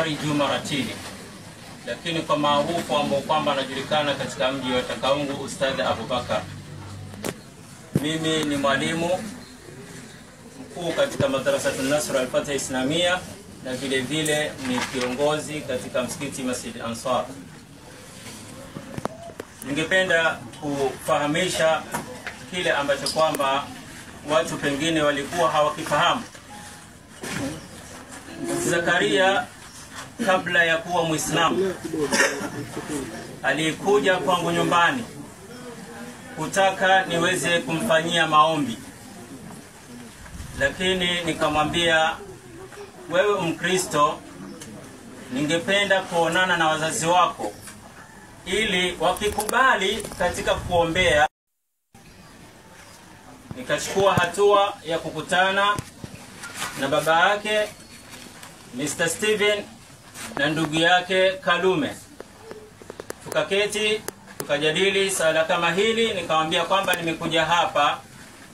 Bakari Juma Ratili, lakini kwa maarufu ambao kwamba anajulikana katika mji wa Takaungu Ustadh Abubakar. Mimi ni mwalimu mkuu katika madrasa An-Nasr Al-Fatah Islamia na vile vile ni kiongozi katika msikiti Masjid Ansar. Ningependa kufahamisha kile ambacho kwamba watu pengine walikuwa hawakifahamu. Zakaria kabla ya kuwa Muislamu alikuja kwangu nyumbani kutaka niweze kumfanyia maombi, lakini nikamwambia, wewe Mkristo, ningependa kuonana na wazazi wako ili wakikubali katika kuombea. Nikachukua hatua ya kukutana na baba yake Mr. Steven na ndugu yake Kalume. Tukaketi, tukajadili sala kama hili. Nikamwambia kwamba nimekuja hapa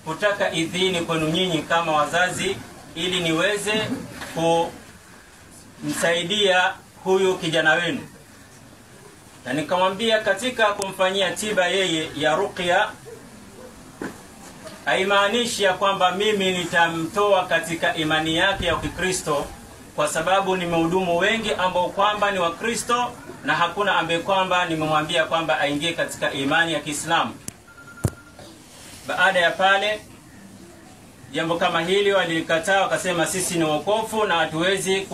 kutaka idhini kwenu nyinyi kama wazazi ili niweze kumsaidia huyu kijana wenu. Na nikamwambia katika kumfanyia tiba yeye ya ruqya, haimaanishi ya kwamba mimi nitamtoa katika imani yake ya Kikristo, kwa sababu nimehudumu wengi ambao kwamba ni Wakristo na hakuna ambaye kwamba nimemwambia kwamba aingie katika imani ya Kiislamu. Baada ya pale jambo kama hili walikataa, wakasema sisi ni wokovu na hatuwezi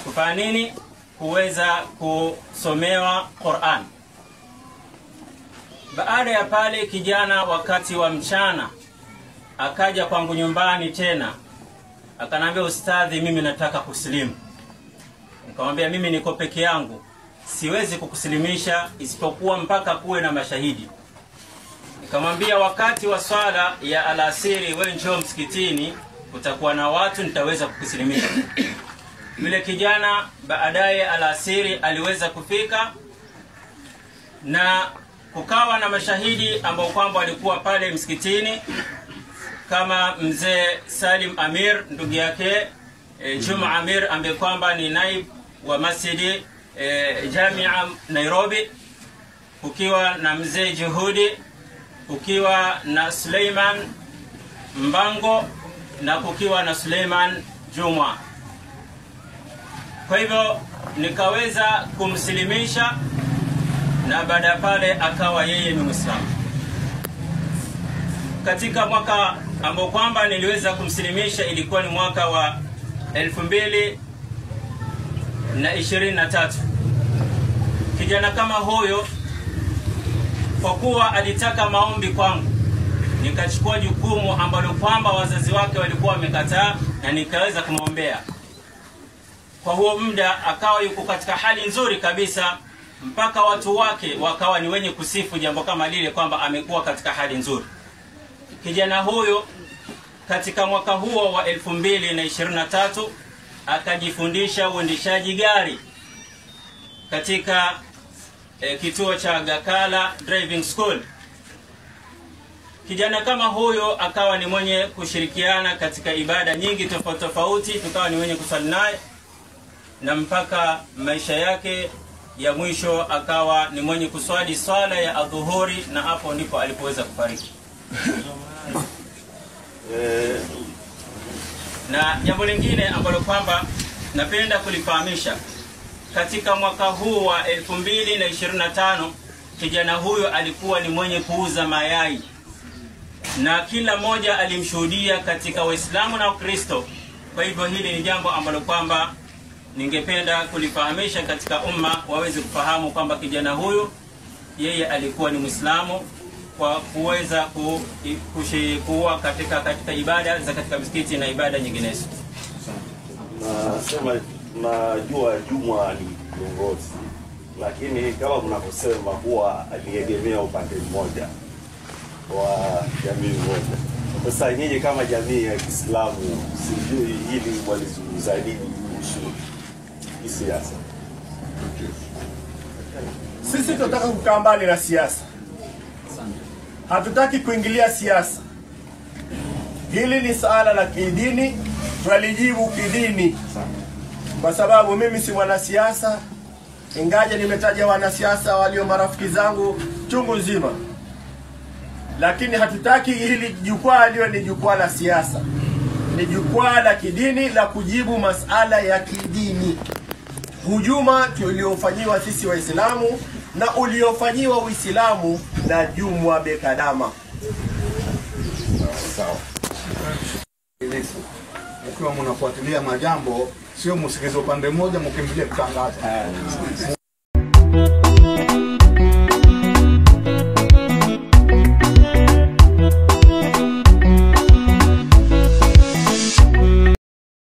kufanya nini kuweza kusomewa Qur'an. Baada ya pale kijana wakati wa mchana akaja kwangu nyumbani tena, akanambia, ustadhi, mimi nataka kusilimu. Nikamwambia, mimi niko peke yangu, siwezi kukusilimisha isipokuwa mpaka kuwe na mashahidi. Nikamwambia, wakati wa swala ya alasiri wewe njoo msikitini, utakuwa na watu, nitaweza kukusilimisha. Yule kijana baadaye alasiri aliweza kufika na kukawa na mashahidi ambao kwamba walikuwa pale msikitini, kama mzee Salim Amir ndugu yake Juma Amir ambaye kwamba ni naib wa Masjid Jamia Nairobi, kukiwa na mzee Juhudi, kukiwa na Suleiman Mbango na kukiwa na Suleiman Juma. Kwa hivyo nikaweza kumsilimisha na baada pale akawa yeye ni Muislamu. Katika mwaka ambao kwamba niliweza kumsilimisha ilikuwa ni mwaka wa 2023. Kijana kama huyo, kwa kuwa alitaka maombi kwangu, nikachukua jukumu ambalo kwamba wazazi wake walikuwa wamekataa na nikaweza kumwombea. Kwa huo muda akawa yuko katika hali nzuri kabisa, mpaka watu wake wakawa ni wenye kusifu jambo kama lile kwamba amekuwa katika hali nzuri. Kijana huyo katika mwaka huo wa 2023 akajifundisha uendeshaji gari katika kituo cha Gakala Driving School. Kijana kama huyo akawa ni mwenye kushirikiana katika ibada nyingi tofauti tofauti, tukawa ni wenye kusali naye, na mpaka maisha yake ya mwisho akawa ni mwenye kuswali swala ya adhuhuri, na hapo ndipo alipoweza kufariki. Na jambo lingine ambalo kwamba napenda kulifahamisha, katika mwaka huu wa 2025 kijana huyo alikuwa ni mwenye kuuza mayai, na kila mmoja alimshuhudia katika Waislamu na Wakristo. Kwa hivyo hili ni jambo ambalo kwamba ningependa kulifahamisha katika umma, waweze kufahamu kwamba kijana huyu yeye alikuwa ni Muislamu kwa kuweza kuwa katika ibada za katika msikiti na ibada nyinginezo. Nasema najua Juma ni kiongozi, lakini kama mnavyosema huwa aliegemea upande mmoja wa jamii moja. Sasa nyinyi kama jamii ya Kiislamu, sijui hili walizungumza nini kuhusu siasa? Sisi tunataka kukaa mbali na siasa. Hatutaki kuingilia siasa. Hili ni suala la kidini, tunalijibu kidini. kwa sababu mimi si mwanasiasa, ingaje nimetaja wanasiasa walio marafiki zangu chungu nzima, lakini hatutaki hili jukwaa liwe ni jukwaa la siasa. Ni jukwaa la kidini la kujibu masala ya kidini. Hujuma tuliofanyiwa sisi Waislamu na uliofanyiwa Uislamu na Jumwa Bekadama. Sawa. Mkiwa mnafuatilia majambo, sio msikize upande mmoja mkimbilie kutangaza.